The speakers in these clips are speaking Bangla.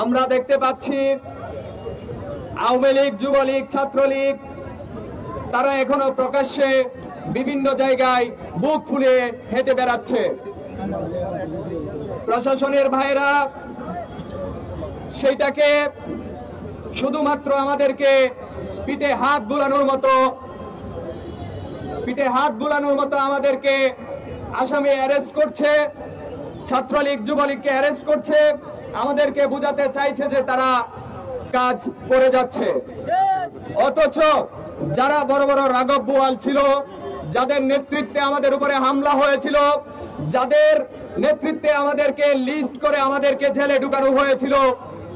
আমরা দেখতে পাচ্ছি আওয়ামী লীগ, যুবলীগ, ছাত্রলীগ তারা এখনো প্রকাশ্যে বিভিন্ন জায়গায় বুক ফুলিয়ে হেঁটে বেড়াচ্ছে। প্রশাসনের ভাইরা সেইটাকে শুধুমাত্র আমাদেরকে পিঠে হাত বুলানোর মতো আমাদেরকে আসামি অ্যারেস্ট করছে, ছাত্রলীগ যুবলীগকে অ্যারেস্ট করছে, আমাদেরকে বোঝাতে চাইছে যে তারা কাজ করে যাচ্ছে। অথচ যারা বড় বড় রাঘব বোয়াল ছিল, যাদের নেতৃত্বে আমাদের উপরে হামলা হয়েছিল, যাদের নেতৃত্বে আমাদেরকে লিস্ট করে আমাদেরকে জেলে ঢুকানো হয়েছিল,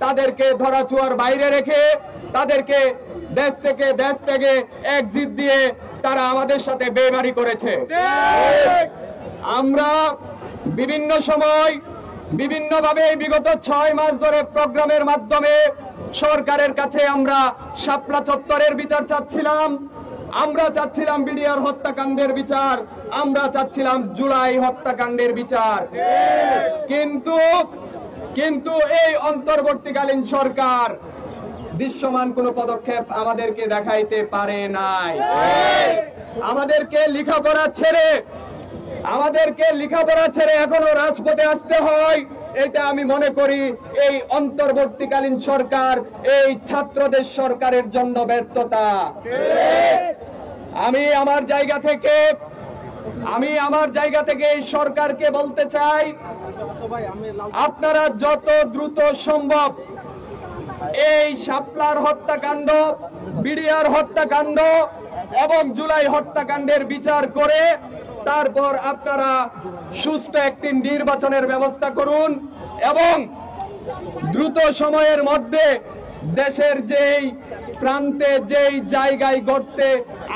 তাদেরকে ধরাছোঁয়ার বাইরে রেখে তাদেরকে দেশ থেকে এক্সিট দিয়ে তারা আমাদের সাথে বেইমানি করেছে। আমরা বিভিন্ন সময় বিভিন্নভাবে বিগত 6 মাস ধরে প্রোগ্রামের মাধ্যমে সরকারের কাছে আমরা শাপলা চত্বরের বিচার চাচ্ছিলাম, আমরা চাচ্ছিলাম বিডিআর হত্যাকাণ্ডের বিচার, আমরা চাচ্ছিলাম জুলাই হত্যাকাণ্ডের বিচার। কিন্তু এই অন্তর্বর্তীকালীন সরকার দৃশ্যমান কোন পদক্ষেপ আমাদেরকে দেখাইতে পারে নাই। আমাদেরকে লেখাপড়া ছেড়ে এখনো রাজপথে আসতে হয়। এটা আমি মনে করি এই অন্তর্বর্তীকালীন সরকার, এই ছাত্রদের সরকারের জন্য ব্যর্থতা। আমি আমার জায়গা থেকে এই সরকারকে বলতে চাই, আপনারা যত দ্রুত সম্ভব এই শাপলার হত্যাকাণ্ড, বিডিআর হত্যাকাণ্ড এবং জুলাই হত্যাকাণ্ডের বিচার করে তারপর আপনারা সুষ্ঠু একটি নির্বাচনের ব্যবস্থা করুন এবং দ্রুত সময়ের মধ্যে দেশের যেই প্রান্তে যেই জায়গায় গর্তে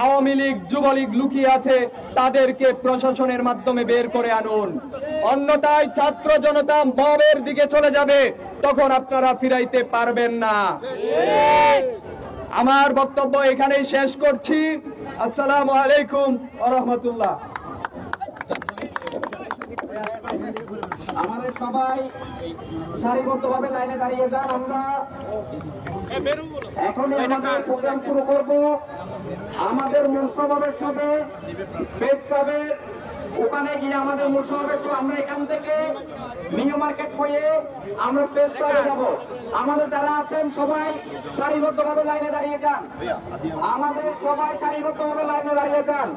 আওয়ামী লীগ যুবলীগ লুকিয়ে আছে তাদেরকে প্রশাসনের মাধ্যমে বের করে আনুন। অন্যথায় ছাত্র জনতা মবের দিকে চলে যাবে, তখন আপনারা ফিরাইতে পারবেন না। আমার বক্তব্য এখানেই শেষ করছি। আসসালামু আলাইকুম ওয়া রাহমাতুল্লাহ। আমাদের সবাই সারিবদ্ধভাবে লাইনে দাঁড়িয়ে যান। আমরা এখনই আমাদের প্রোগ্রাম শুরু করব। আমাদের মূল সমাবেশ হবে প্রেস ক্লাবের ওখানে গিয়ে আমাদের মূল সমাবেশ হবে। আমরা এখান থেকে নিউ মার্কেট হয়ে আমরা প্রেস ক্লাবে যাব। আমাদের যারা আছেন সবাই সারিবদ্ধভাবে লাইনে দাঁড়িয়ে যান। আমাদের সবাই সারিবদ্ধভাবে লাইনে দাঁড়িয়ে যান।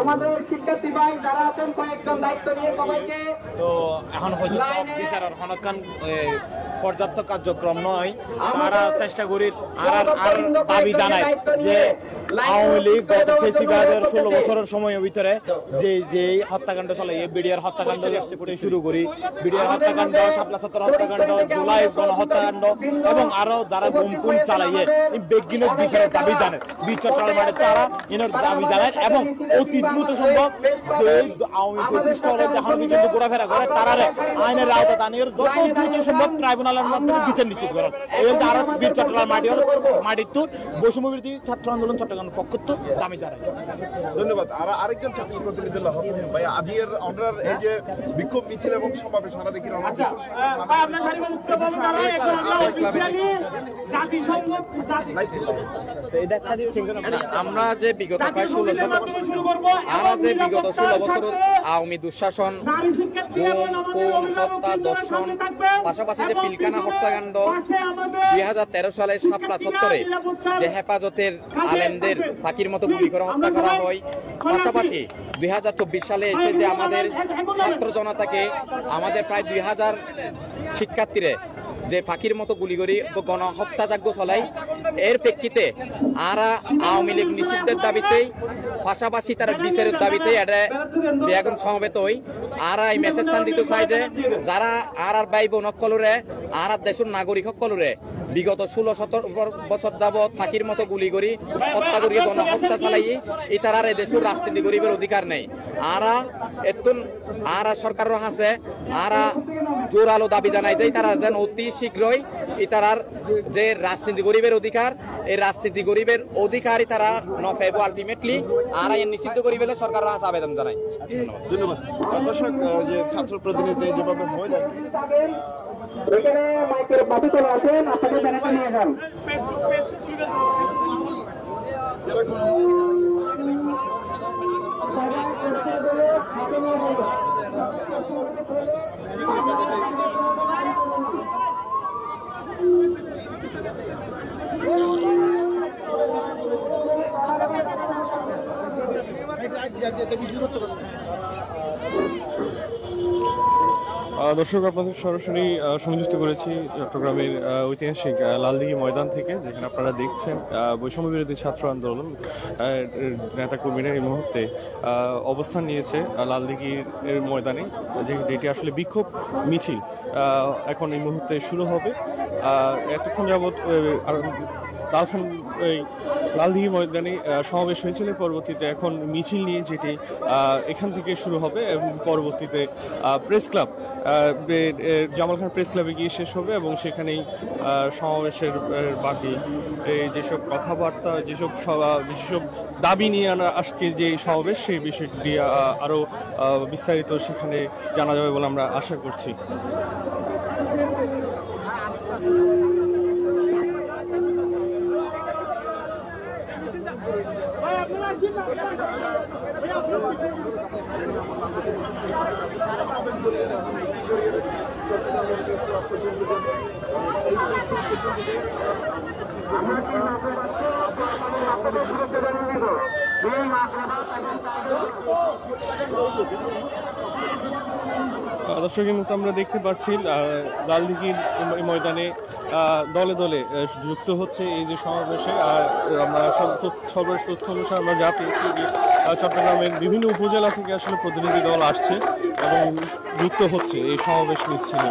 আমাদের শিক্ষার্থী ভাই যারা আছেন কয়েকজন দায়িত্ব নিয়ে সবাইকে তো এখন বিচারের হনকান পর্যাপ্ত কার্যক্রম নয়, তারা চেষ্টা করি আর দাবি জানায় যে আওয়ামী লীগ গত ফেসিবাদের 16 বছরের সময়ের ভিতরে যে হত্যাকাণ্ড চলে, বিডিআর হত্যাকাণ্ড শুরু করি, বিডিআর হত্যাকাণ্ড, শাপলা চত্বর হত্যাকাণ্ড, জুলাই গণহত্যাকাণ্ড এবং আরো যারা গুমকুম চালাইয়ে বেগিনের বিচারের দাবি জানায়, বিচার মানে তারা এনার দাবি জানায় এবং অতি দ্রুত সম্ভব যে আওয়ামী প্রতিষ্ঠানে যখন পর্যন্ত ঘোরাফেরা করে তারা আইনের আওতা আনিয়ে যত দ্রুত সম্ভব ট্রাইব্যুনালের মাধ্যমে বিচার নিশ্চিত করেন। এই আরো বীর চট্টগ্রাম মাটির তো বৈষম্যবিরোধী ছাত্র আন্দোলন চট্টগ্রাম পক্ষ তো দামি জানায়। ধন্যবাদ। আর আরেকজন ছাত্র প্রতিনিধি ভাই, আজকের আমরা এই যে বিক্ষোভ মিছিল এবং সমাবেশ আমরা দেখি আমরা যে বিগত প্রায় 16 বছর আওয়ামী দুঃশাসন, হত্যা, দর্শন, পাশাপাশি যে পিলখানা হত্যাকাণ্ড, 2013 সালে শাপলা চত্বরে যে হেফাজতের আলেমদের ফাঁকির মতো গুলি করে হত্যা করা হয়, পাশাপাশি 2024 সালে এসে যে আমাদের ছাত্র জনতাকে, আমাদের প্রায় 2000 শিক্ষার্থীরা যে ফাঁকির মতো গুলি করি গণহত্যাযজ্ঞ চলাই, এর প্রেক্ষিতে আরা আওয়ামী লীগ নিষিদ্ধের দাবিতেই পাশাপাশি তারা বিচারের দাবিতেই এটা এখন সমবেত হই। আর এই মেসেজ স্থান দিতে চাই যে যারা আর ভাই বোন সকলরে আর দেশের নাগরিক সকলরে বিগত 16-17 বছর যাবৎ ফাঁকির মতো গুলি করি হত্যা করি গণহত্যা চালাই, এই তারা এই দেশের রাজনীতি গরিবের অধিকার নেই। আরা এতুন আরা সরকারও আছে, আরা জোরালো দাবি জানাই দেয় তারা যেন অতি শীঘ্রই তারার যে রাজনীতি গরিবের অধিকার, এই রাজনীতি গরিবের অধিকারই তারা নফেব আলটিমেটলি আর নিষিদ্ধ করিবে সরকারের কাছে আবেদন জানাই। ধন্যবাদ। দর্শক, যে ছাত্র প্রতিনিধি যেভাবে হইলেন এখানে মাইকের বাতি তোলা আছেন, আপনাদের ব্যানারটা নিয়ে যান। দর্শক, আপনাদের সরাসরি সংযুক্ত করেছি চট্টগ্রামের ঐতিহাসিক লালদিঘি ময়দান থেকে, যেখানে আপনারা দেখছেন বৈষম্য বিরোধী ছাত্র আন্দোলন নেতাকর্মীরা এই মুহূর্তে অবস্থান নিয়েছে লালদিঘির ময়দানে, যেটি আসলে বিক্ষোভ মিছিল এখন এই মুহূর্তে শুরু হবে। এতক্ষণ যাবৎ লালদিঘি ময়দানে সমাবেশ হয়েছিল, পরবর্তীতে এখন মিছিল নিয়ে যেটি এখান থেকে শুরু হবে এবং পরবর্তীতে press club Jamal Khan press ক্লাবে গিয়ে শেষ হবে এবং সেখানেই সমাবেশের বাকি যেসব কথাবার্তা, যেসব দাবি নিয়ে আজকে যে সমাবেশ, সেই বিষয়টি আরও বিস্তারিত সেখানে জানা যাবে বলে আমরা আশা করছি। দর্শক, এই মুহূর্তে আমরা দেখতে পাচ্ছি লালদিঘির ময়দানে দলে দলে যুক্ত হচ্ছে এই যে সমাবেশে। আর আমরা সর্বশেষ তথ্য অনুসারে আমরা যা পেয়েছি যে চট্টগ্রামের বিভিন্ন উপজেলা থেকে আসলে প্রতিনিধি দল আসছে এবং যুক্ত হচ্ছে এই সমাবেশ মিছিলে।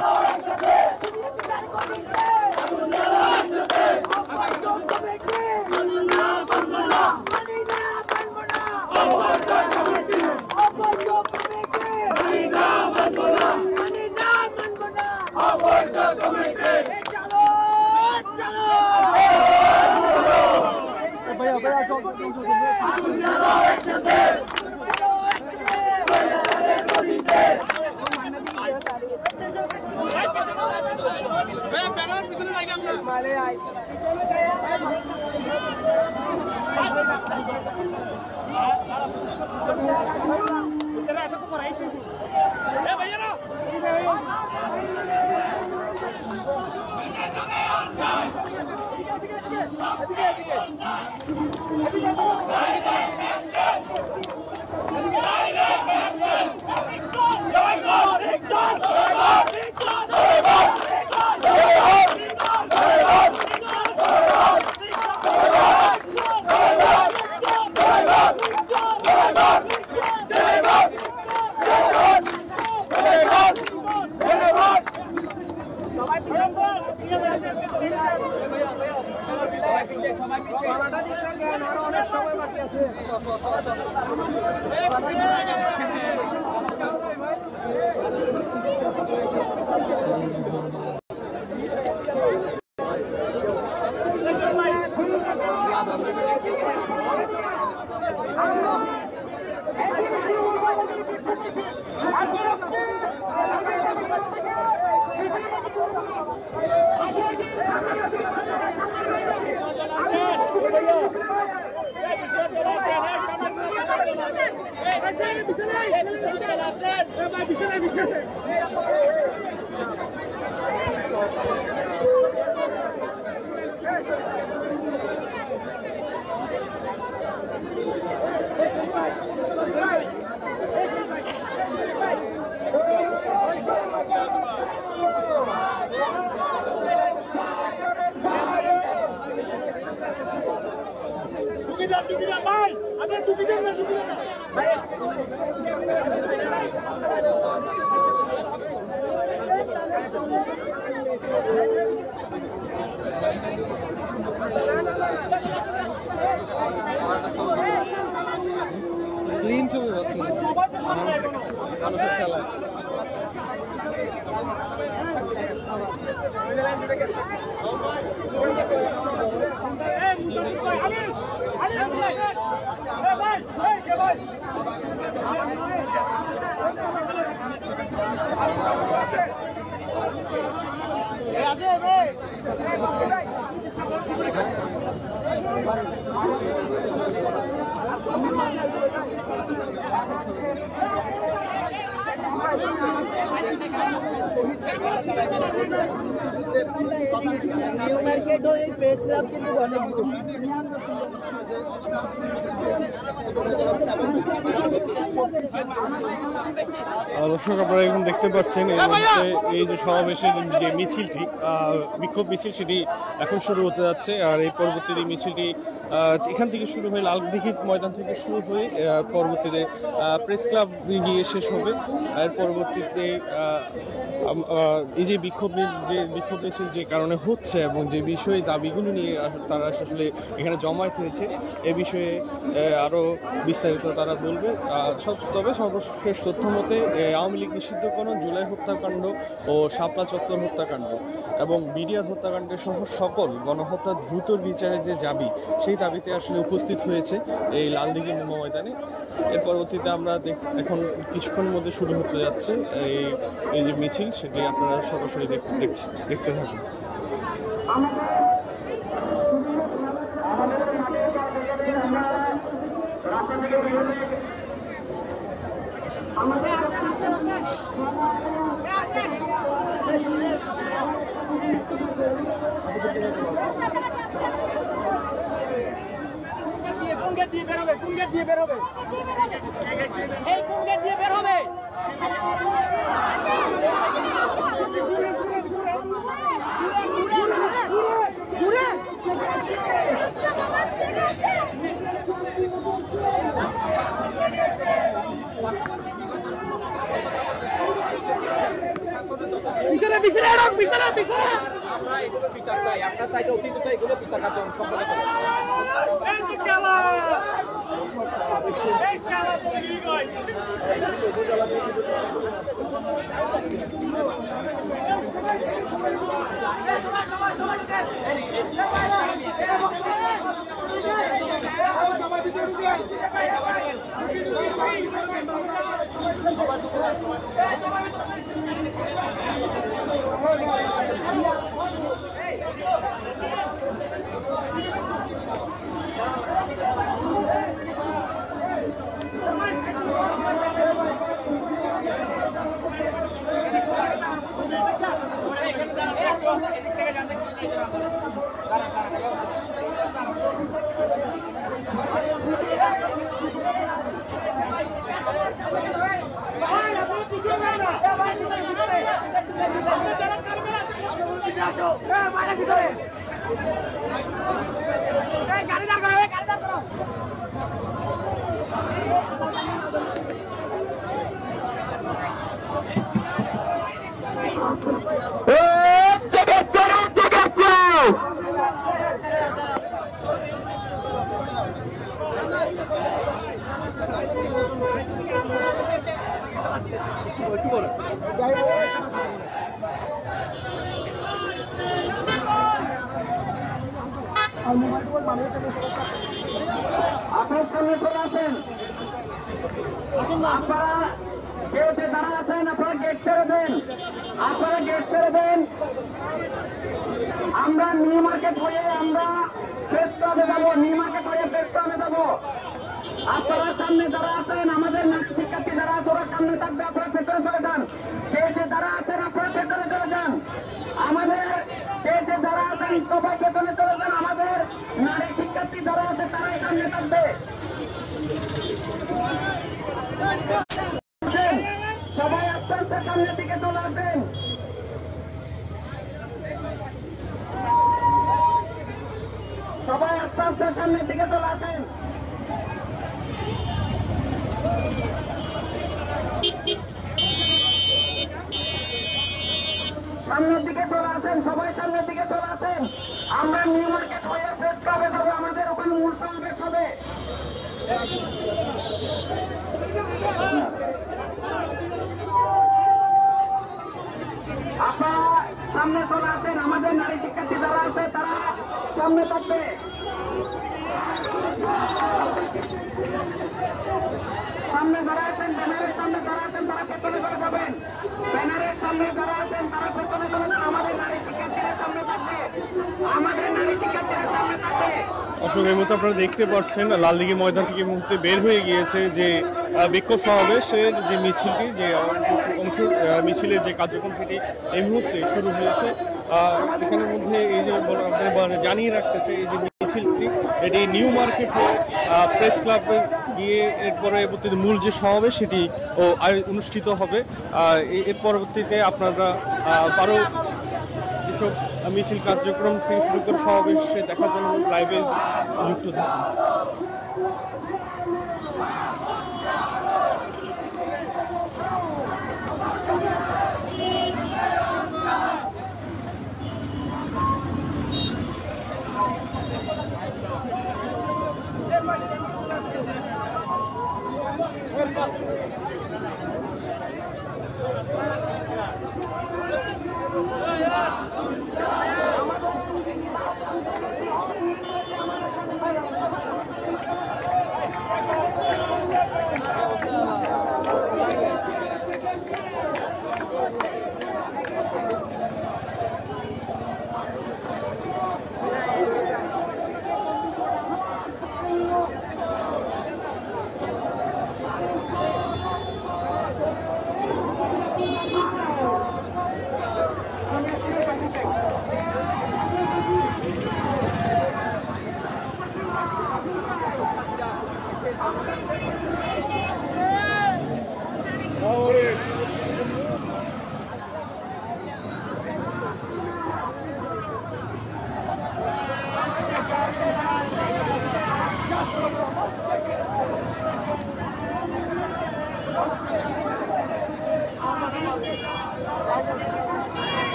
ক্লিন ছবি পাচ্ছি মানুষের খেলা নিউ মার্কেট হয়ে প্রেস ক্লাব কিন্তু অনেক দূর। দর্শক আপনারা এখন দেখতে পাচ্ছেন এই মুহূর্তে এই যে সমাবেশের যে মিছিলটি বিক্ষোভ মিছিল সেটি এখন শুরু হতে যাচ্ছে। আর এই পরবর্তীতে মিছিলটি এখান থেকে শুরু হয়ে লালদিঘি ময়দান থেকে শুরু হয়ে পরবর্তীতে প্রেস ক্লাব গিয়ে শেষ হবে। এর পরবর্তীতে এই যে বিক্ষোভ মিছিল যে কারণে হচ্ছে এবং যে বিষয়ে দাবিগুলো নিয়ে তারা আসলে এখানে জমায়েত হয়েছে এ বিষয়ে আরো বিস্তারিত তারা বলবে। তবে সর্বশেষ তথ্য মতে আওয়ামী লীগ নিষিদ্ধকরণ, জুলাই হত্যাকাণ্ড ও শাপলা চত্বর হত্যাকাণ্ড এবং বিডিআর হত্যাকাণ্ডের সহ সকল গণহত্যার দ্রুত বিচারে যে দাবি সেই দাবিতে আসলে উপস্থিত হয়েছে এই লালদিঘি ময়দানে। এর পরবর্তীতে আমরা এখন কিছুক্ষণের মধ্যে শুরু হতে যাচ্ছে এই যে মিছিল, সেটি আপনারা সরাসরি দেখতে থাকুন। কোন গেট দিয়ে বের হবে? কোন গেট দিয়ে বের হবে? এই কোন গেট দিয়ে বের হবে? পিছনে পিছনে রাখ, পিছনে পিছনে। আমরা এগুলো বিচার চাই, আপনার চাইতে অতীত চাই, এগুলো বিচার কার্য সম্পন্ন করুন। এই যে খেলা, এই খেলা বলি গই। সবাই ভিতরে ঢুকেন। গাড়ি দাঁড় করো, গাড়ি দাঁড় করো। আপনার সামনে চলে আসেন, আপনারা গেটে দাঁড়া আছেন, আপনারা গেট ছেড়ে দেন, আপনারা গেট ছেড়ে দেন। আমরা নিউ মার্কেট হয়ে আমরা প্রেস ক্লাবে যাবো, নিউ মার্কেট হয়ে প্রেস ক্লাবে যাবো। আপনারা সামনে যারা আছেন, আমাদের শিক্ষার্থী যারা আছে ওরা সামনে থাকবে, আপনারা পেছনে চলে যান। গেটে যারা আছেন আপনারা পেছনে চলে যান, আমাদের গেটে যারা আছেন সবাই পেছনে চলে যান। আমাদের নারী শিক্ষার্থী যারা আছে তারাই সামনে থাকবে। সবাই আস্তে আস্তে সামনের দিকে চলে আসেন। সবাই আস্তে আস্তে সামনের দিকে চলে আসেন। সামনের দিকে চলে আসেন, সবাই সামনের দিকে চলে আসেন। আমরা নিউ মার্কেট হয়ে প্রেস ক্লাবে যাবো, আমাদের ওখানে মূল সমাবেশ হবে। আপনারা সামনে চলে আসেন, আমাদের নারী শিক্ষার্থী যারা আছে তারা সামনে থাকবে। সামনে যারা আছেন, ব্যানারের সামনে যারা আছেন তারা পেছনে চলে যাবেন। ব্যানারের সামনে যারা আছেন তারা পেছনে চলে যান, আমাদের নারী শিক্ষার্থী অশোক, এই মুহূর্তে আপনারা দেখতে পাচ্ছেন লালদিঘি ময়দান থেকে এই মুহূর্তে বের হয়ে গিয়েছে যে বিক্ষোভ সমাবেশের যে মিছিলটি, যে অংশ মিছিলের যে কার্যক্রম সেটি এই মুহূর্তে শুরু হয়েছে। এখানের মধ্যে এই যে জানিয়ে রাখতে চাই, এই যে মিছিলটি এটি নিউ মার্কেট হয়ে প্রেস ক্লাবে গিয়ে এরপরে মূল যে সমাবেশ সেটি অনুষ্ঠিত হবে। এর পরবর্তীতে আপনারা আরও এসব মিছিল কার্যক্রম থেকে শুরু করে সমাবেশ দেখার জন্য লাইভে যুক্ত থাকুন।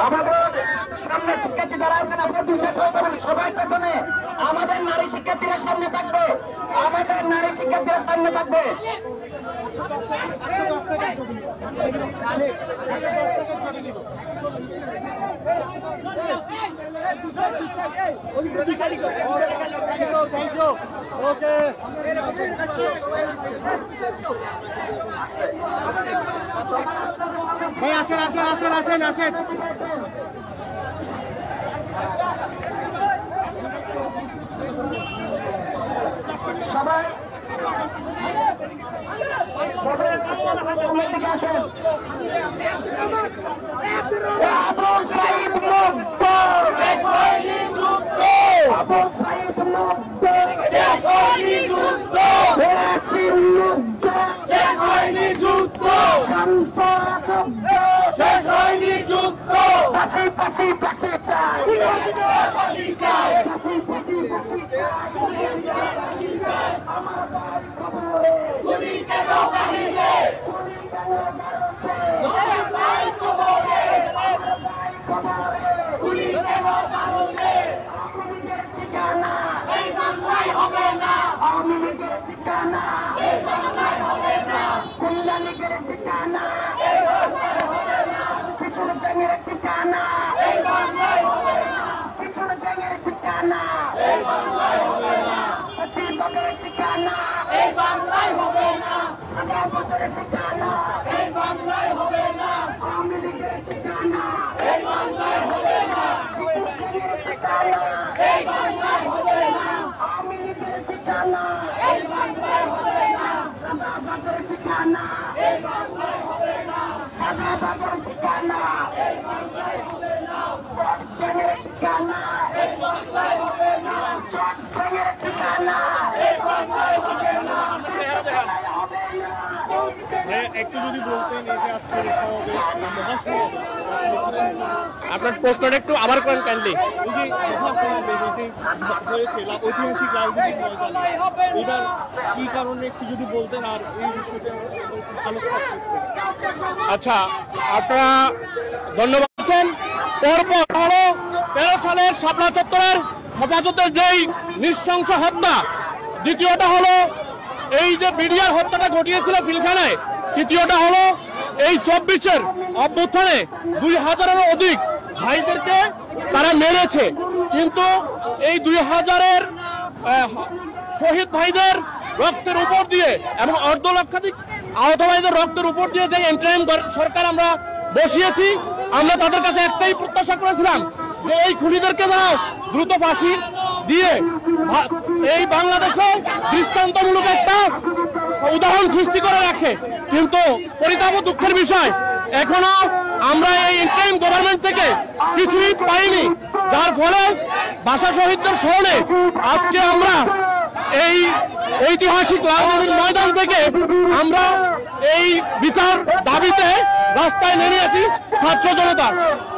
আমাদের সামনে শিক্ষার্থী যারা আছেন আপনার দুই শেষ হয়ে যাবেন, সবাই পেছনে। আমাদের নারী শিক্ষার্থীরা সামনে থাকবে, আমাদের নারী শিক্ষার্থীরা সামনে থাকবে। আসেন আসেন আসেন আসেন আসেন। সবাই আসেন। আবু সাইদ মুক্ত, আবু সাইদ মুক্ত, শেষ হয়নি যুদ্ধ, শেষ হয়নি যুদ্ধ, পাশে পাশে পাশে চাই, পাশে চাই, পাশে পাশে পাশে চাই। আমার ভাই কবরে গুলি কেন বাহিরে, গুলি কেন ভারতে, আমার ভাই কবরে, আমার ভাই কবরে গুলি কেন ভারতে। আওয়ামী লীগের ঠিকানা এই বাংলায় হবে না, আওয়ামী লীগের ঠিকানা এই বাংলায় হবে না, কুল্লা লীগের ঠিকানা এই বাংলায় হবে না, পিছন ব্যাঙের ঠিকানা এই বাংলায় হবে না, পিছন ব্যাঙের ঠিকানা এই বাংলায় হবে না, প্রতিবাদের ঠিকানা এই বাংলায় হবে না, সাদা বছরের ঠিকানা এই বাংলায় হবে না, আওয়ামী লীগের ঠিকানা এই বাংলায় হবে না, ঠিকানা এই বাংলায় হবে না, আওয়ামী লীগের ঠিকানা এই বাংলায় হবে না, সাদা বছরের ঠিকানা এই বাংলায় হবে না, সাদা বছরের ঠিকানা এই বাংলায় হবে না, ব্যাঙের ঠিকানা এই বাংলায় হবে না, ব্যাঙের ঠিকানা এই বাংলায় হবে না, হবে না। একটু যদি বলতেন এই যে আজকের সমাবেশ মহাসমাবেশ আপনার প্রশ্নটা একটু আবার করেন কাইন্ডলি। এই যে মহাসমাবেশ হয়েছে ঐতিহাসিক রাজনীতির ময়দানে, এটার কি কারণে একটু যদি বলতেন আর এই বিষয়টা আলোচনা করতেন। আচ্ছা, আপনারা ধন্যবাদ দিচ্ছেন। পরপর হলো 13 সালের শাপলা চত্বরের হেফাজতের যেই নৃশংস হত্যা, দ্বিতীয়টা হলো এই যে বিডিআর হত্যাটা ঘটিয়েছিল পিলখানায়, তৃতীয়টা হলো এই 24-এর অভ্যুত্থানে 2000-এরও অধিক ভাইদেরকে তারা মেরেছে। কিন্তু এই 2000-এর শহীদ ভাইদের রক্তের উপর দিয়ে এবং অর্ধলক্ষাধিক আহত ভাইদের রক্তের উপর দিয়ে যে ইন্টারিম সরকার আমরা বসিয়েছি, আমরা তাদের কাছে একটাই প্রত্যাশা করেছিলাম যে এই খুনিদেরকে যেন দ্রুত ফাঁসি দিয়ে এই বাংলাদেশে দৃষ্টান্তমূলক একটা উদাহরণ সৃষ্টি করে রাখে। কিন্তু পরিতাপ দুঃখের বিষয়, এখনো আমরা এই ইন্টারিম গভর্নমেন্ট থেকে কিছুই পাইনি, যার ফলে ভাষা শহীদদের স্মরণে আজকে আমরা এই ঐতিহাসিক রাজনীতির ময়দান থেকে আমরা এই বিচার দাবিতে রাস্তায় নেমে আসি ছাত্র জনতা।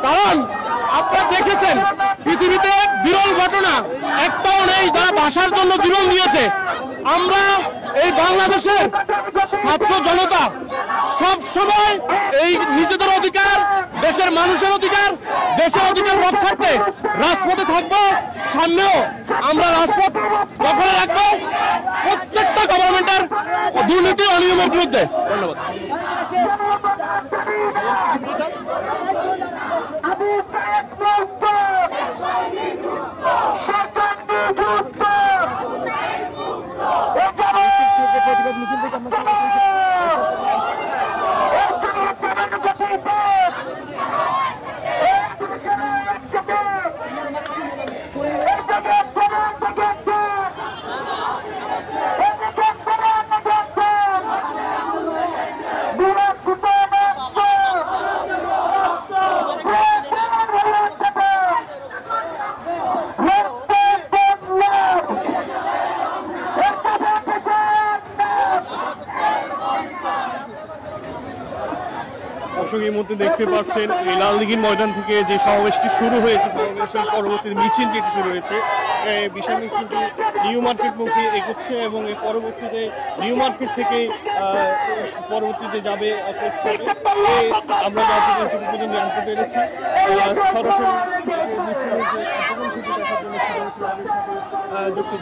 কারণ আপনারা দেখেছেন পৃথিবীতে বিরল ঘটনা একটাও নেই যারা ভাষার জন্য জীবন দিয়েছে। আমরা এই বাংলাদেশের ছাত্র জনতা সব সময় এই নিজেদের অধিকার, দেশের মানুষের অধিকার, দেশের অধিকার রক্ষার্থে রাজপথে থাকবো। সামনেও আমরা রাজপথ দখলে রাখবো প্রত্যেকটা গভর্নমেন্টের দুর্নীতি অনিয়মের বিরুদ্ধে। ধন্যবাদ। প্রতিবাদ মিছিল থেকে আমরা এই মুহূর্তে দেখতে পাচ্ছেন এই লালদিঘির ময়দান থেকে যে সমাবেশটি শুরু হয়েছে, সমাবেশের পরবর্তী মিছিল যেটি শুরু হয়েছে, বিশাল মিছিলটি নিউ মার্কেট মুখে এগোচ্ছে এবং এর পরবর্তীতে নিউ মার্কেট থেকে পরবর্তীতে যাবে আমরা যতটুকু পর্যন্ত জানতে পেরেছি সরাসরি মিছিলের যে কর্মসূচি দেখার জন্য যুক্ত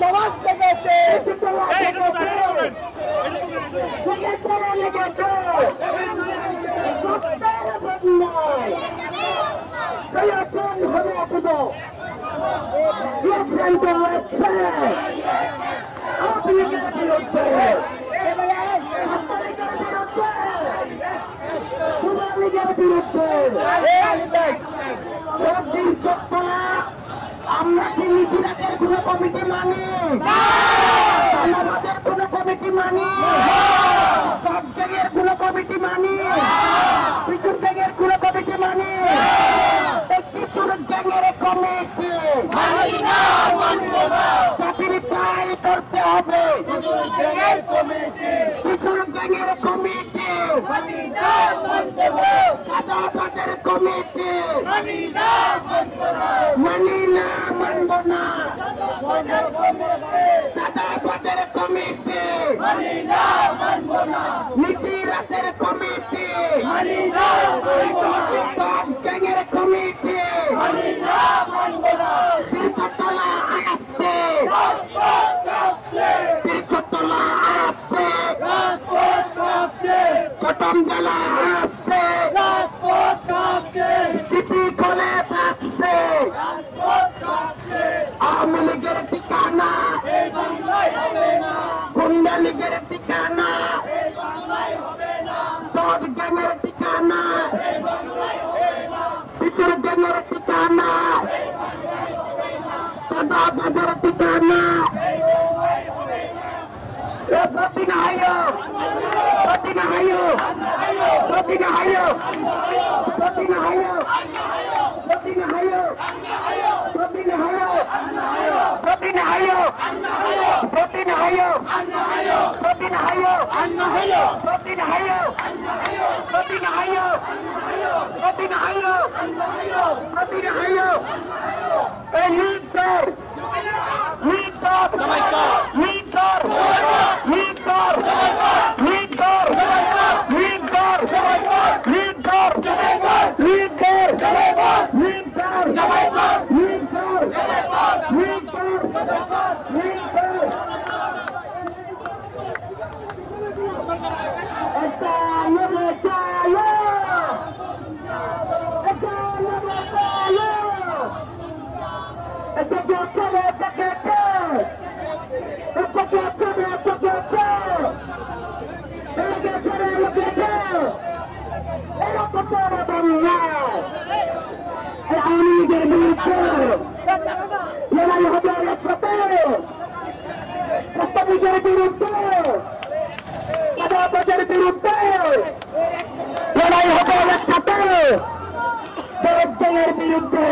সমাজ থেকে আমরা কি মিছিলাদের কোন কমিটি মানি, আমাদের কোন কমিটি মানি, সব ব্যাগের কোন কমিটি মানি, পিছুর ব্যাগের কোন কমিটি মানি, পিছুর ব্যাগের কমিটি চাকরি প্রায় করতে হবে, পিছুর ব্যাগের কমিটি চাঁদাবাজের কমিটি মানি না মানব না, চাঁদাবাজের কমিটি মিছিরাতের কমিটি সব গ্যাংয়ের কমিটি তিরছতলা আসছে, তিরছতলা আসছে, চট্টগ্রাম জেলা আসছে, সিটি কলেজ আসছে, আওয়ামী লীগের ঠিকানা, গুন্ডা লীগের ঠিকানা, বদ গ্যাংয়ের ঠিকানা, পিছুর গ্যাংয়ের ঠিকানা, চাঁদাবাজের ঠিকানা। লড়াই হবে একসাথে, প্রস্তাবিকের বিরুদ্ধে, চাঁদাবাজের বিরুদ্ধে লড়াই হবে একসাথে, দরজের বিরুদ্ধে।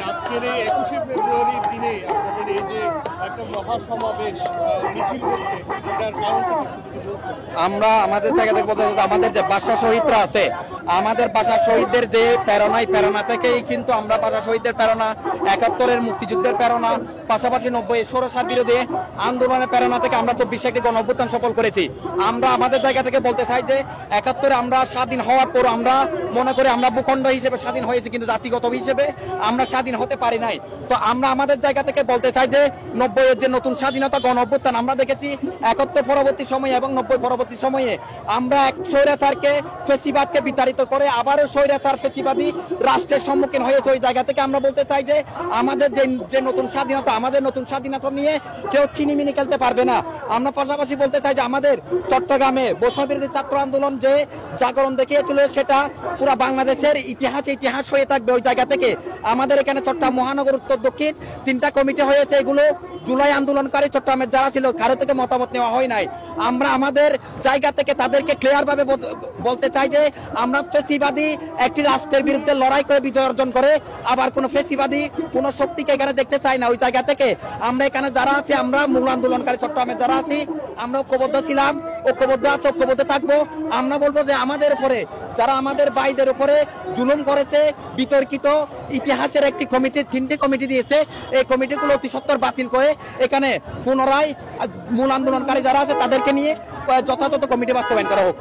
আজকের এই 21শে ফেব্রুয়ারির দিনে আপনাদের এই যে একটা মহাসমাবেশ মিছিল করছে, এটার কারণটা আমরা আমাদের জায়গা থেকে বলতে চাই, আমাদের যে ভাষা শহীদরা আছে, আমাদের ভাষা শহীদদের যে প্রেরণা থেকেই কিন্তু আমরা ভাষা শহীদদের প্রেরণা, 71-এর মুক্তিযুদ্ধের প্রেরণা, পাশাপাশি 90 স্বৈরাচার বিরোধী আন্দোলনের প্রেরণা থেকে আমরা 24 একটি গণ অভ্যুত্থান সফল করেছি। আমরা আমাদের জায়গা থেকে বলতে চাই যে 71-এ আমরা স্বাধীন হওয়ার পর আমরা মনে করি আমরা ভূখণ্ড হিসেবে স্বাধীন হয়েছি, কিন্তু জাতিগত হিসেবে আমরা স্বাধীন হতে পারি নাই। তো আমরা আমাদের জায়গা থেকে বলতে চাই যে 90-এর যে নতুন স্বাধীনতা গণ অভ্যুত্থান আমরা দেখেছি, 71 পরবর্তী সময়ে এবং 90 পরবর্তী সময়ে আমরা এক স্বৈরাচারকে, ফেসিবাদকে বিতাড়িত করে আবারও স্বৈরাচার ফেসিবাদী রাষ্ট্রের সম্মুখীন হয়েছে। ওই জায়গা থেকে আমরা বলতে চাই যে আমাদের যে নতুন স্বাধীনতা, আমাদের নতুন স্বাধীনতা নিয়ে কেউ চিনিমিনি খেলতে পারবে না। আমরা পাশাপাশি বলতে চাই যে আমাদের চট্টগ্রামে বৈষম্য বিরোধী ছাত্র আন্দোলন যে জাগরণ দেখিয়েছিল, সেটা পুরো বাংলাদেশের ইতিহাস হয়ে থাকবে। ওই জায়গা থেকে আমাদের এখানে চট্টগ্রাম মহানগর উত্তর দক্ষিণ 3টা কমিটি হয়েছে। এগুলো জুলাই আন্দোলনকারী চট্টগ্রামের যারা ছিল, কারো থেকে মতামত নেওয়া হয় নাই। আমরা আমাদের জায়গা থেকে তাদেরকে ক্লিয়ার ভাবে বলতে চাই যে আমরা ফেসিবাদী একটি রাষ্ট্রের বিরুদ্ধে লড়াই করে বিজয় অর্জন করে আবার কোন ফেসিবাদী কোন শক্তিকে এখানে দেখতে চাই না। ওই জায়গা থেকে আমরা এখানে যারা আছি, আমরা মূল আন্দোলনকারী চট্টগ্রামে যারা আছি, আমরা ঐক্যবদ্ধ ছিলাম, ঐক্যবদ্ধ আছে, ঐক্যবদ্ধ থাকবো। আমরা বলবো যে আমাদের উপরে যারা আমাদের ভাইদের উপরে জুলুম করেছে, বিতর্কিত ইতিহাসের একটি কমিটি, 3টি কমিটি দিয়েছে, এই কমিটিগুলো অতি সত্বর বাতিল করে এখানে পুনরায় মূল আন্দোলনকারী যারা আছে তাদেরকে নিয়ে যথাযথ কমিটি বাস্তবায়ন করা হোক।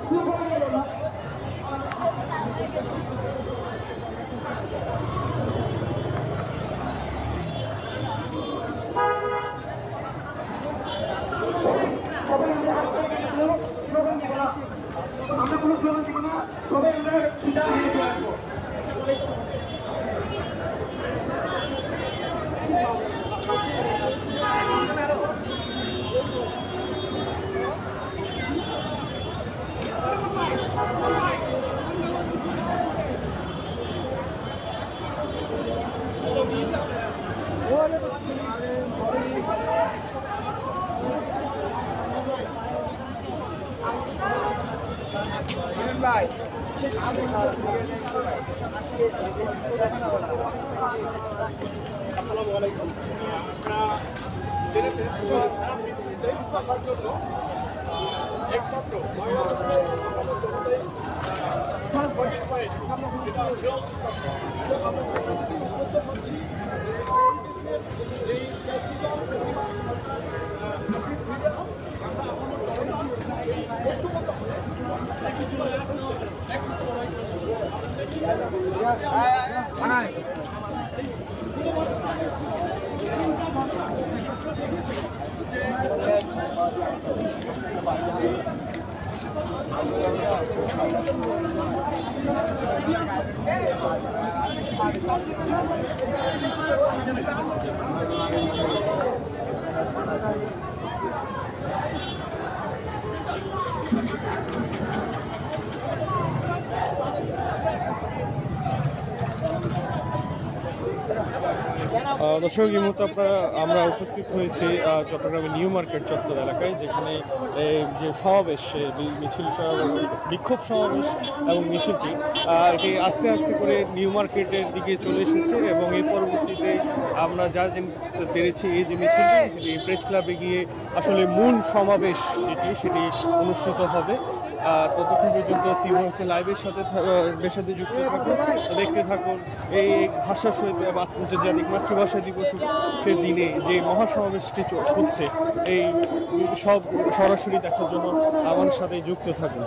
আমরা কোনো স্লোগান দিব না, তবে আমরা সিধা হয়ে আসবো। দর্শক, এই মুহূর্তে আমরা উপস্থিত হয়েছি চট্টগ্রামের নিউ মার্কেট চত্বর এলাকায়, যেখানে যে সমাবেশ, মিছিল, বিক্ষোভ সমাবেশ এবং মিছিলটি এটি আস্তে আস্তে করে নিউ মার্কেটের দিকে চলে এসেছে এবং এর পরবর্তীতে আমরা যা জানতে পেরেছি, এই যে মিছিলটি সেটি প্রেস ক্লাবে গিয়ে আসলে মূল সমাবেশ সেটি অনুষ্ঠিত হবে। ততক্ষণ পর্যন্ত সিএমওএস লাইভের সাথে যুক্ত থাকুন, দেখতে থাকুন এই ভাষা শহীদ আন্তর্জাতিক মাতৃভাষা দিবসের দিনে যে মহাসমাবেশটি হচ্ছে, এই সব সরাসরি দেখার জন্য আমার সাথে যুক্ত থাকুন।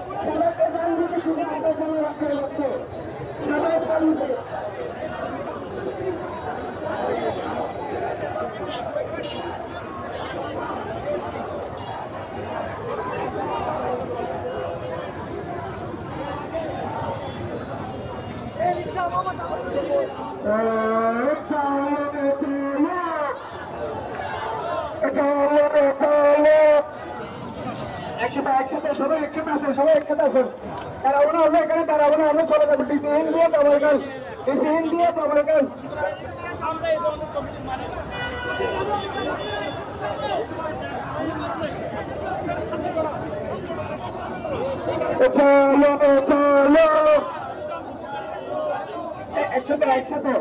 একসাথে সবাই একসাথে আসেন, সবাই একসাথে আসেন। তারাবো না, আমরা এখানে তারাবো না, আমরা চলে যাবো। ডিসিশন দিয়ে তো আমার কাজ, ডিসিশন দিয়ে তো আমার কাজ। একসাথে একসাথে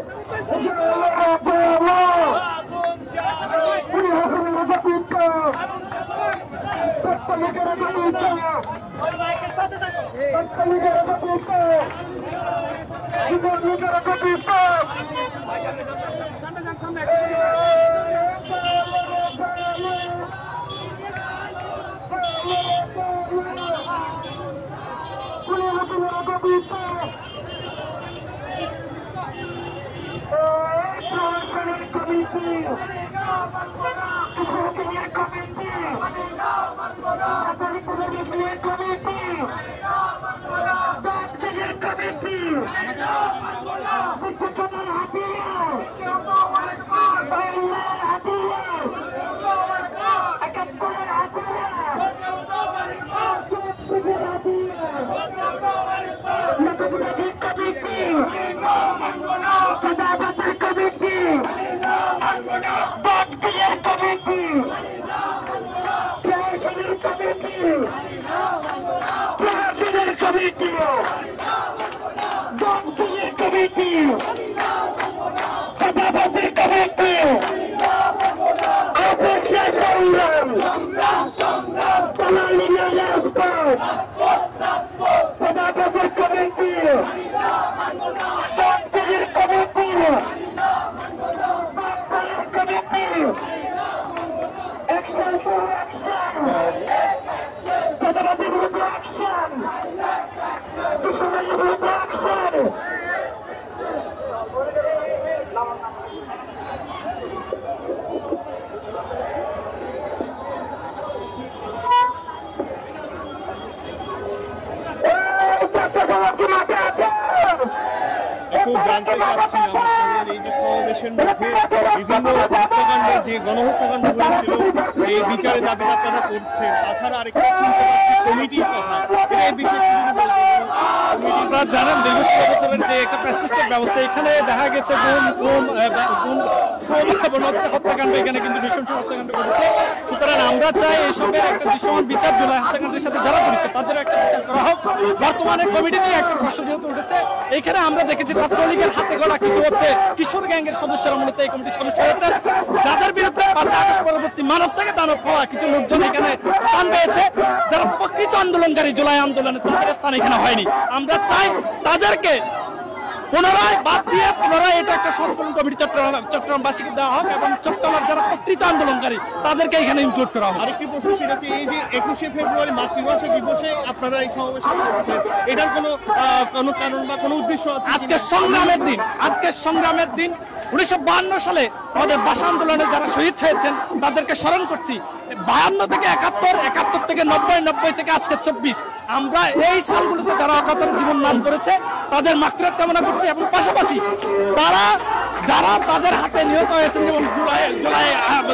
জানতে চাচ্ছিলাম এই যে সমাবেশের মধ্যে বিভিন্ন হত্যাকাণ্ডের যে গণহত্যাকাণ্ড হয়েছিল এই বিচারে দাবি আপনারা করছেন, তাছাড়া আরেকটা শুনতে পাচ্ছি কমিটির কথা, এই বিষয়ে আপনারা জানেন দীর্ঘ 16 বছরের যে একটা প্রেসিস্টের ব্যবস্থা, এখানে দেখা গেছে হত্যাকাণ্ড, এখানে কিন্তু নৃশংস হত্যাকাণ্ড করেছে। সুতরাং আমরা চাই এসবের একটা দৃশ্যমান বিচার, জুলাই হত্যাকাণ্ডের সাথে যারা জড়িত তাদের একটা বিচার করা হোক। বর্তমানে কমিটি নিয়ে একটা প্রশ্ন যেহেতু উঠেছে, এইখানে আমরা দেখেছি ছাত্রলীগের হাতে গড়া কিছু হচ্ছে কিশোর গ্যাংয়ের সদস্যরা মূলত এই কমিটির সদস্য হয়েছেন, যাদের বিরুদ্ধে 5 আগস্ট পরবর্তী মানব থেকে দানব হওয়া কিছু লোকজন এখানে স্থান পেয়েছে, যারা প্রকৃত আন্দোলনকারী জুলাই আন্দোলনে তাদের স্থান এখানে হয়নি। আমরা চাই তাদেরকে পুনরায় বাদ দিয়ে পুনরায় এটা একটা সংস্করণ কমিটি চট্টগ্রামবাসীকে দেওয়া হোক এবং চট্টগ্রামের যারা প্রকৃত আন্দোলনকারী তাদেরকে এখানে ইনক্লুড করা হোক। আরেকটি প্রশ্ন সেটা হচ্ছে এই যে 21শে ফেব্রুয়ারি মাতৃভাষা দিবসে আপনারা এই সমাবেশ করছেন, এটার কোনো কারণ বা কোনো উদ্দেশ্য আছে? আজকে সংগ্রামের দিন 1952 সালে আমাদের ভাষা আন্দোলনে যারা শহীদ হয়েছেন তাদেরকে স্মরণ করছি। 52 থেকে 71, 71 থেকে 90, 90 থেকে আজকে 24, আমরা এই সালগুলোতে যারা অকাতরে জীবন দান করেছে তাদের মাগফিরাত কামনা করছি এবং পাশাপাশি যারা তাদের হাতে নিহত হয়েছেন, যেমন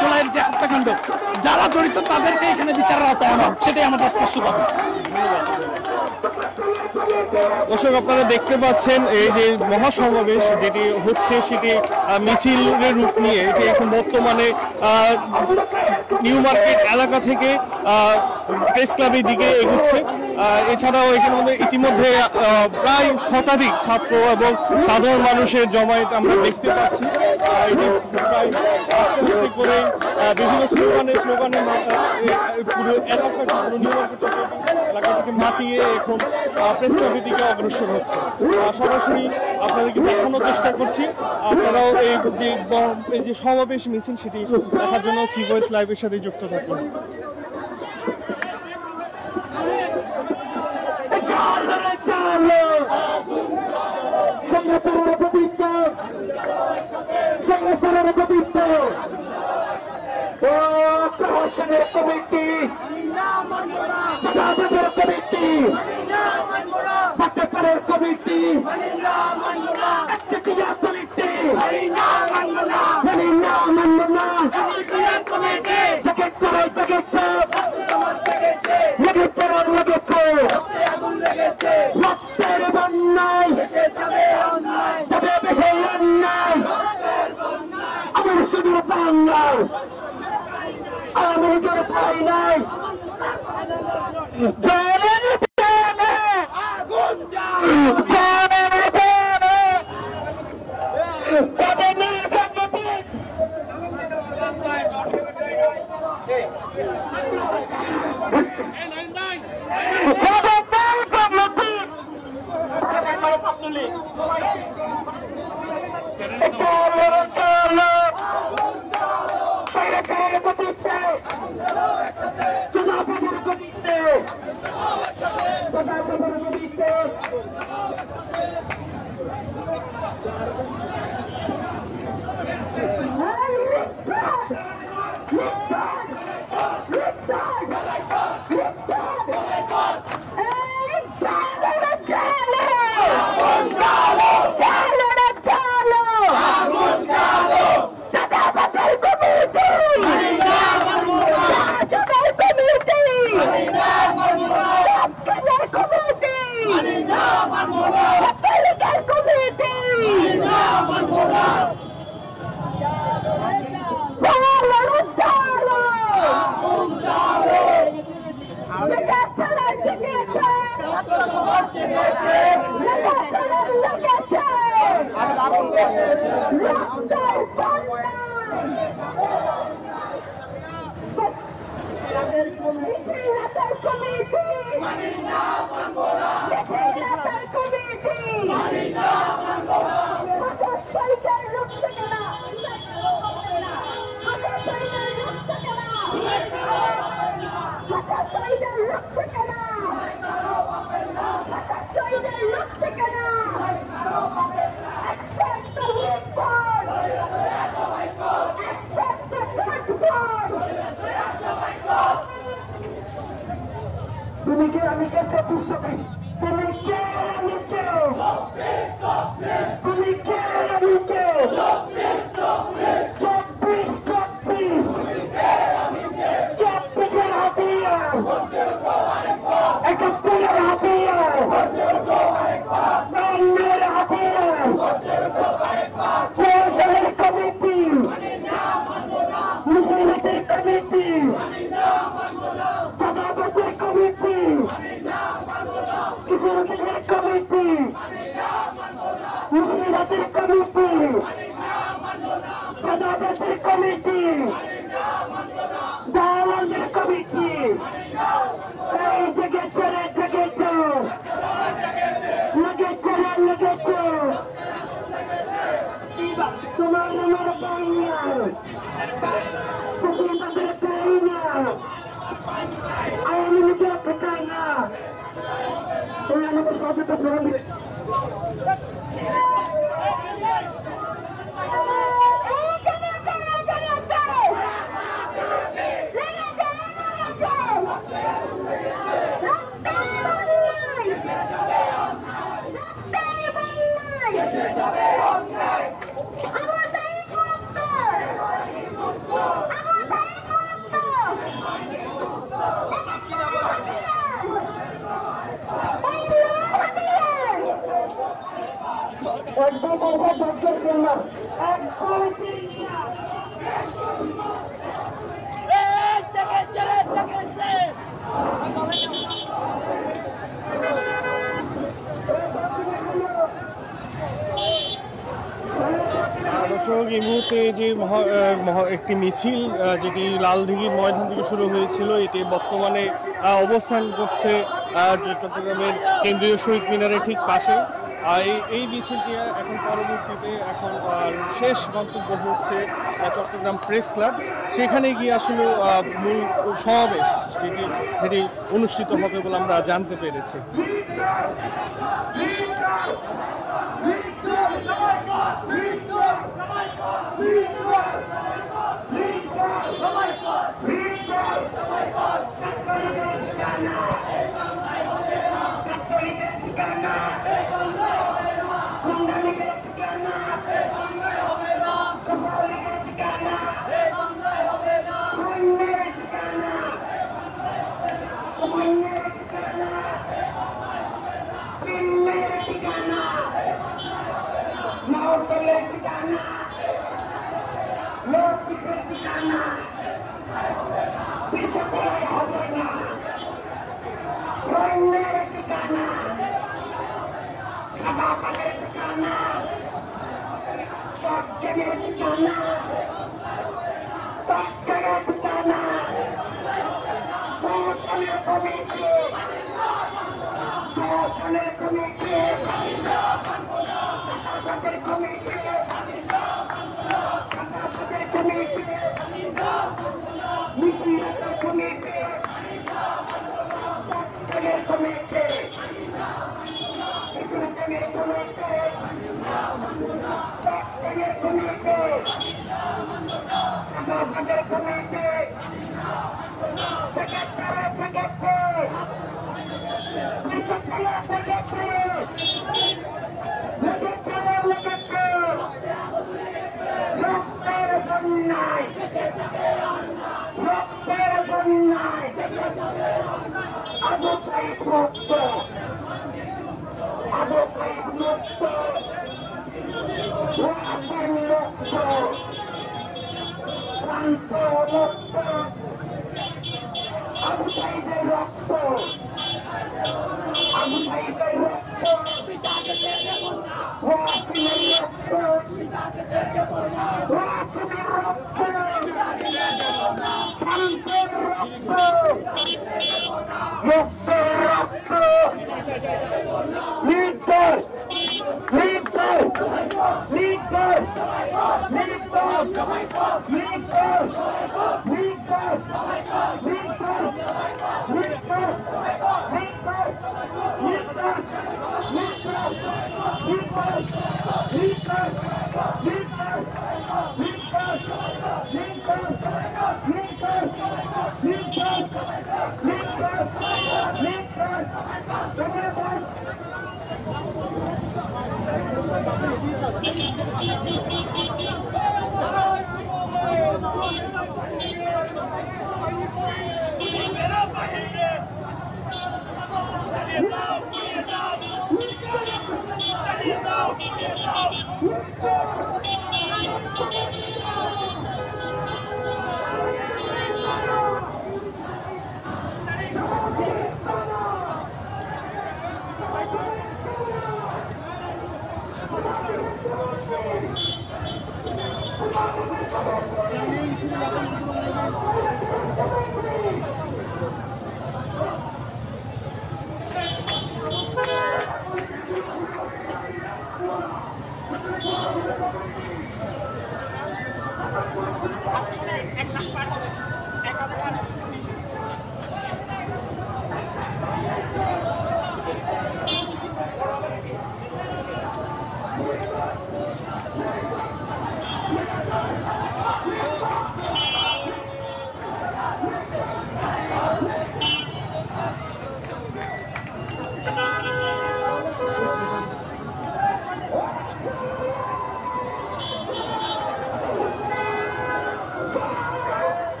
জুলাইয়ের যে হত্যাকাণ্ড, যারা জড়িত তাদেরকে এখানে বিচারের আওতায় আনা হোক, সেটাই আমাদের স্পষ্ট কথা। দর্শক, আপনারা দেখতে পাচ্ছেন এই যে মহাসমাবেশ যেটি হচ্ছে সেটি মিছিলের রূপ নিয়ে এটি এখন বর্তমানে নিউ মার্কেট এলাকা থেকে প্রেস ক্লাবের দিকে এগোচ্ছে। এছাড়াও এখানে ইতিমধ্যে প্রায় শতাধিক ছাত্র এবং সাধারণ মানুষের জমায়েত আমরা দেখতে পাচ্ছি। প্রায় আস্তে আস্তে করে বিভিন্ন স্লোগানে পুরো এলাকাটিকে মাতিয়ে এখন প্রেস ক্লাবের দিকে অগ্রসর হচ্ছে। সরাসরি আপনাদেরকে দেখানোর চেষ্টা করছি, আপনারাও এই যে সমাবেশ মিছিল সেটি দেখার জন্য সি ভয়েস লাইভের সাথে যুক্ত থাকুন। ছাত্রলীগ তুমি কে আমি কে তুমি কে আমি কে তুমি কে আমি কে 24 হাতিয়ার 71 হাতিয়ার হাতিয়ার কৌশলের কমিটি মুসলিমের কমিটি সভাপতির কমিটি কিশোরদের কমিটি মুসলিমের কমিটি সভাপতির কমিটি দাওয়ালের কমিটি এই জেগেছে লেগেছে তোমার আমার বাংলা তুমি তাদের চাই না আওয়ামী লীগের চাই না তুমি আমাদের সচেতন দর্শক, এই মুহূর্তে যে একটি মিছিল যেটি লালদিঘির ময়দান থেকে শুরু হয়েছিল, এটি বর্তমানে অবস্থান করছে চট্টগ্রামের কেন্দ্রীয় শহীদ মিনারের ঠিক পাশে। এই মিছিলটি এখন পরবর্তীতে এখন শেষ গন্তব্য হচ্ছে চট্টগ্রাম প্রেস ক্লাব। সেখানে গিয়ে আসলে মূল সমাবেশ যেটি অনুষ্ঠিত হবে বলে আমরা জানতে পেরেছি। Committee! চাঁদাবাজের কমিটি চাঁদাবাজের কমিটি মিছিলের কমিটি ত্যাগের কমিটি ত্যাগের কমিটি ত্যাগের কমিটি চাঁদাবাজের কমিটি সেক্রেটারি সেক্রেটারি রক্তের বন্যায় রক্তের বন্যায় আবু সাইদ মুক্ত আবু সাইদ মুক্ত ওয়াসিম মুক্ত শান্ত মুক্ত আবু সাইদের রক্ত আবু সাইদের রক্ত ওয়াসিমের রক্ত ওয়াসিমের রক্ত শান্তের রক্ত মুক্তের রক্ত নির্দোষ নির্দোষ নির্দোষ নির্দোষ নির্দোষ নির্দোষ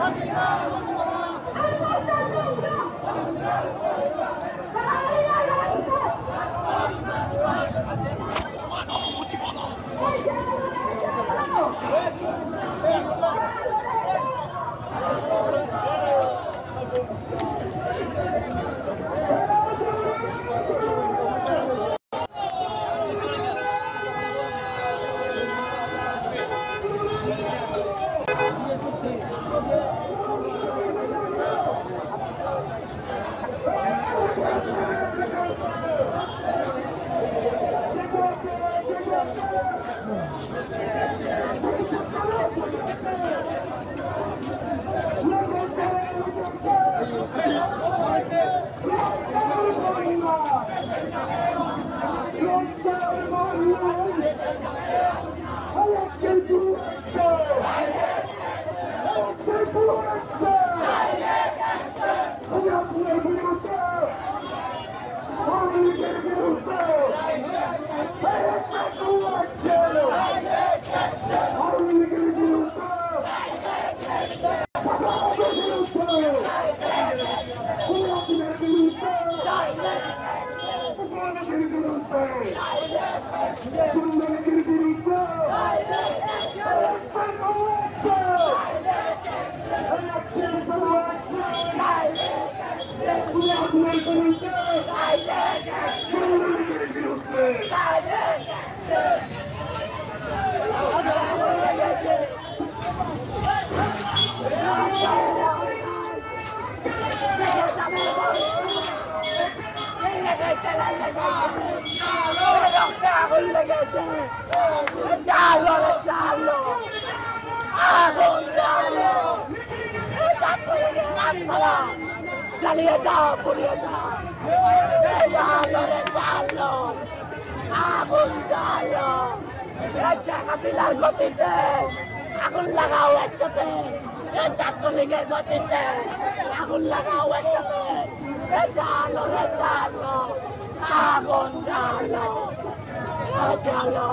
Let's go! চালিয়ে যাও, পুড়িয়ে যাও, চালো রে চালো, আগুন জ্বালো, কাবিলার গতিতে আগুন লাগাও একসাথে, ছাত্রলীগের গতিতে আগুন লাগাও একসাথে, চালো রে চালো, আগুন জ্বালো, জ্বালো।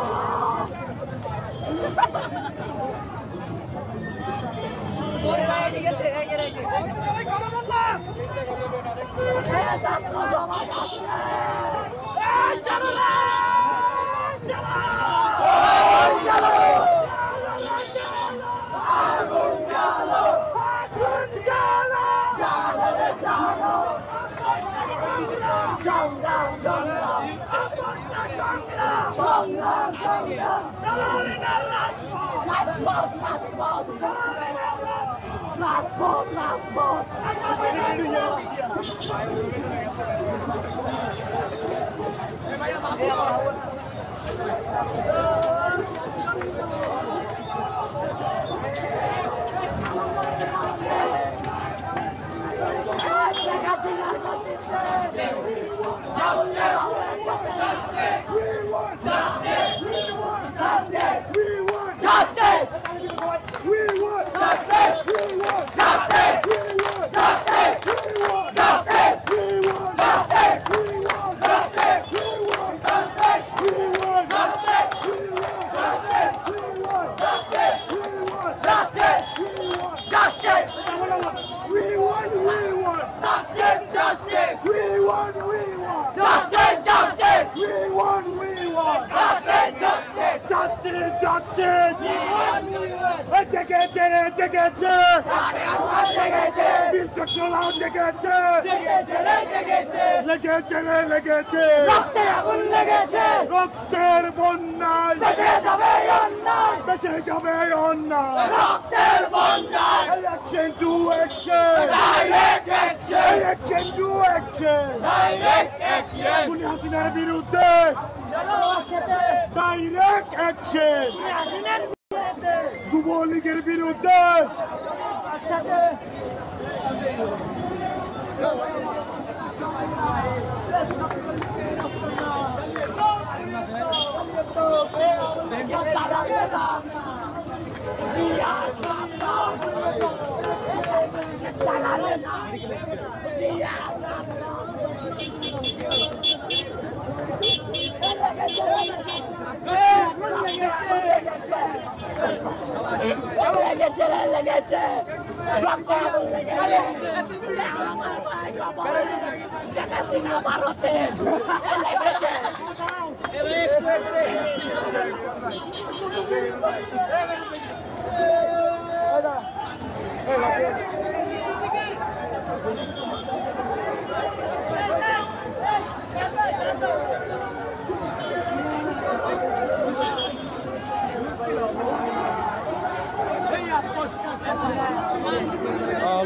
রক্তের বন্যায় বেঁচে যাবে অন্যায়, রক্তের বন্যায়। Action to action, direct action, action to action, direct action। খুনি হাসিনার বিরুদ্ধে ডাইরেক্ট অ্যাকশন, যুবলীগের বিরুদ্ধে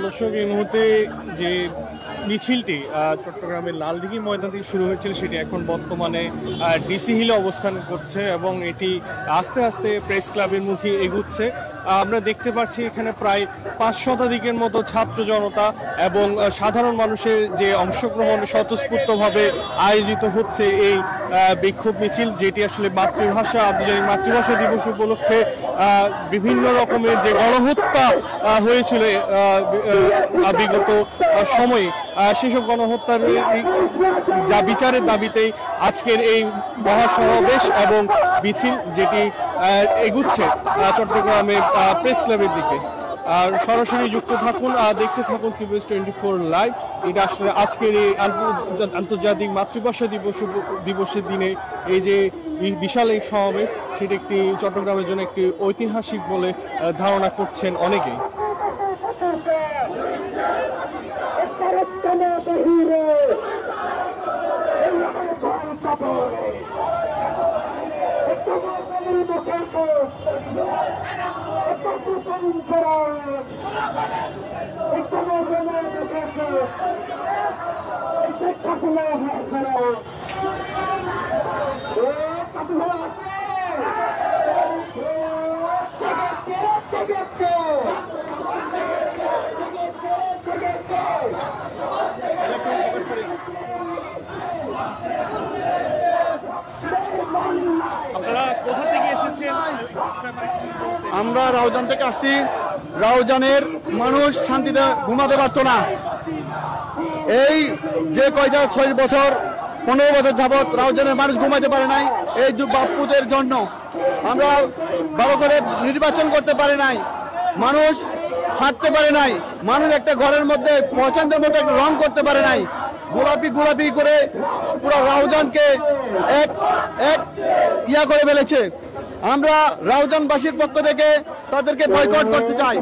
দর্শক, এই মুহূর্তে যে মিছিলটি চট্টগ্রামের লালদিঘি ময়দান থেকে শুরু হয়েছিল সেটি এখন বর্তমানে ডিসি হিলে অবস্থান করছে এবং এটি আস্তে আস্তে প্রেস ক্লাবের মুখে এগুচ্ছে। আমরা দেখতে পাচ্ছি এখানে প্রায় 5 শতাধিকের মতো ছাত্র জনতা এবং সাধারণ মানুষের যে অংশগ্রহণ স্বতঃস্ফূর্তভাবে আয়োজিত হচ্ছে এই বিক্ষোভ মিছিল, যেটি আসলে মাতৃভাষা আন্তর্জাতিক মাতৃভাষা দিবস উপলক্ষে বিভিন্ন রকমের যে গণহত্যা হয়েছিল বিগত সময়ে, সেসব গণহত্যার যা বিচারের দাবিতেই আজকের এই মহাসমাবেশ এবং মিছিল, যেটি এগুচ্ছে চট্টগ্রামের প্রেস ক্লাবের দিকে। আর সরাসরি যুক্ত থাকুন, দেখতে থাকুন CBS 24 লাইভ। এটা আসলে আজকের এই আন্তর্জাতিক মাতৃভাষা দিবসের দিনে এই যে বিশাল এই সমাবেশ, সেটি একটি চট্টগ্রামের জন্য একটি ঐতিহাসিক বলে ধারণা করছেন অনেকেই। আমরা রাউজান থেকে আসছি। রাউজানের মানুষ শান্তিতে ঘুমাতে পারতো না। এই যে কয়টা 6 বছর 15 বছর যাবৎ রাউজানের মানুষ ঘুমাইতে পারে নাই এই বাপুদের জন্য। আমরা ভালো করে নির্বাচন করতে পারে নাই, মানুষ হাঁটতে পারে নাই, মানুষ একটা ঘরের মধ্যে পছন্দের মতো একটা রং করতে পারে নাই। গোলাপি গোলাপি করে পুরো রাউজানকে এক এক ইয়া করে ফেলেছে। আমরা রাউজানবাসীর পক্ষ থেকে তাদেরকে বয়কট করতে চাই।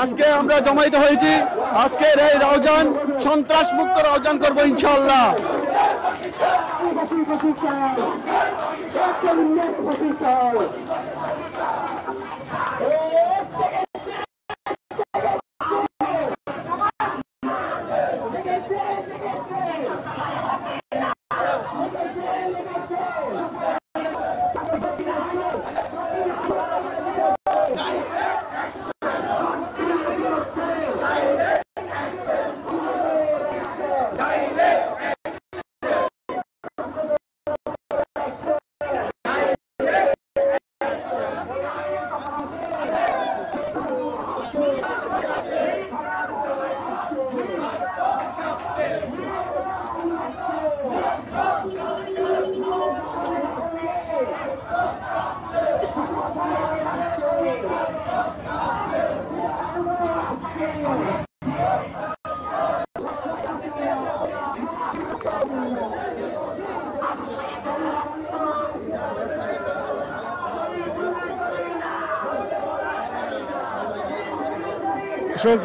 আজকে আমরা জমায়েত হয়েছি, আজকের এই রাউজান সন্ত্রাস মুক্ত রাউজান করবো ইনশাআল্লাহ।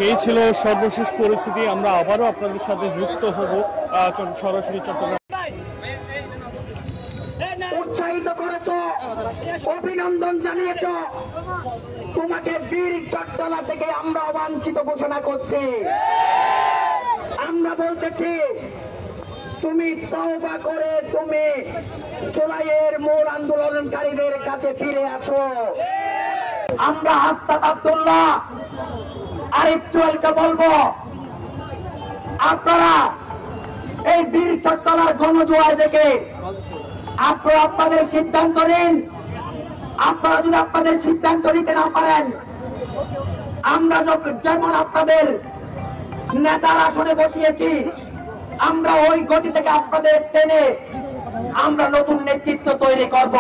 এই ছিল সর্বশেষ পরিস্থিতি। আমরা আবারও আপনাদের সাথে যুক্ত হব সরাসরি চট্টগ্রাম। উৎসাহিত করেছ, অভিনন্দন জানিয়েছ, তোমাকে বীর চট্টলা থেকে আমরা অবাঞ্ছিত ঘোষণা করছি। আমরা বলতেছি তুমি তওবা করে তুমি জুলাইয়ের মূল আন্দোলনকারীদের কাছে ফিরে আসো। আমরা হাসনাত আব্দুল্লাহ আরিফ জুয়েলকে বলবো, আপনারা এই বীর চট্টলার গণজোয়ার দেখে আপনারা আপনাদের সিদ্ধান্ত নিন। আপনারা যদি আপনাদের সিদ্ধান্ত নিতে না পারেন, আমরা যেমন আপনাদের নেতার আসনে বসিয়েছি, আমরা ওই গতি থেকে আপনাদের টেনে আমরা নতুন নেতৃত্ব তৈরি করব।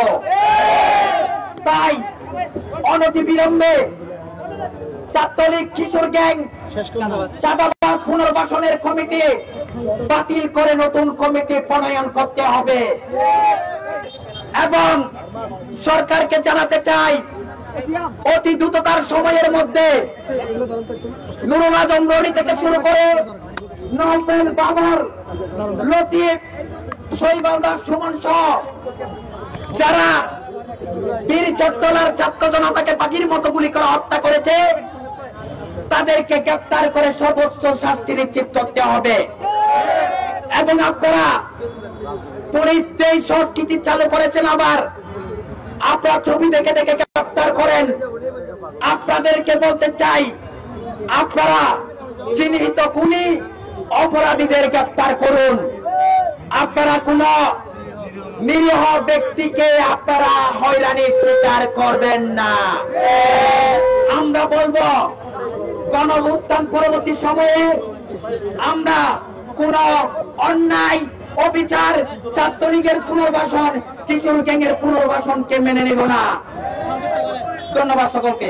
তাই অনতি বিলম্বে ছাত্রলীগ কিশোর গ্যাং চাঁদাবাজ পুনর্বাসনের কমিটি বাতিল করে নতুন কমিটি প্রণয়ন করতে হবে। এবং সরকারকে জানাতে চাই, অতি দ্রুততার সময়ের মধ্যে নুরুল আজম রনি থেকে শুরু করে নওফেল, বাবর, লতিফ, শৈবালদার, সুমন সহ যারা বীর চট্টলার ছাত্র জনতাকে পাখির মতো গুলি করে হত্যা করেছে, তাদেরকে গ্রেপ্তার করে সর্বোচ্চ শাস্তি নিশ্চিত করতে হবে। এবং আপনারা পুলিশ যেই সংস্কৃতি চালু করেছেন, আবার আপনারা ছবি দেখে দেখে গ্রেপ্তার করেন, আপনাদেরকে বলতে চাই, আপনারা চিহ্নিত খুনি অপরাধীদের গ্রেপ্তার করুন। আপনারা কোন নিরীহ ব্যক্তিকে আপনারা হয়রানির শিকার করবেন না। আমরা বলবো, গণঅভ্যুত্থান পরবর্তী সময়ে আমরা কোন অন্যায়, অবিচার, ছাত্রলীগের পুনর্বাসন, কিশোর গ্যাংয়ের পুনর্বাসনকে মেনে নেব না। ধন্যবাদ সকলকে।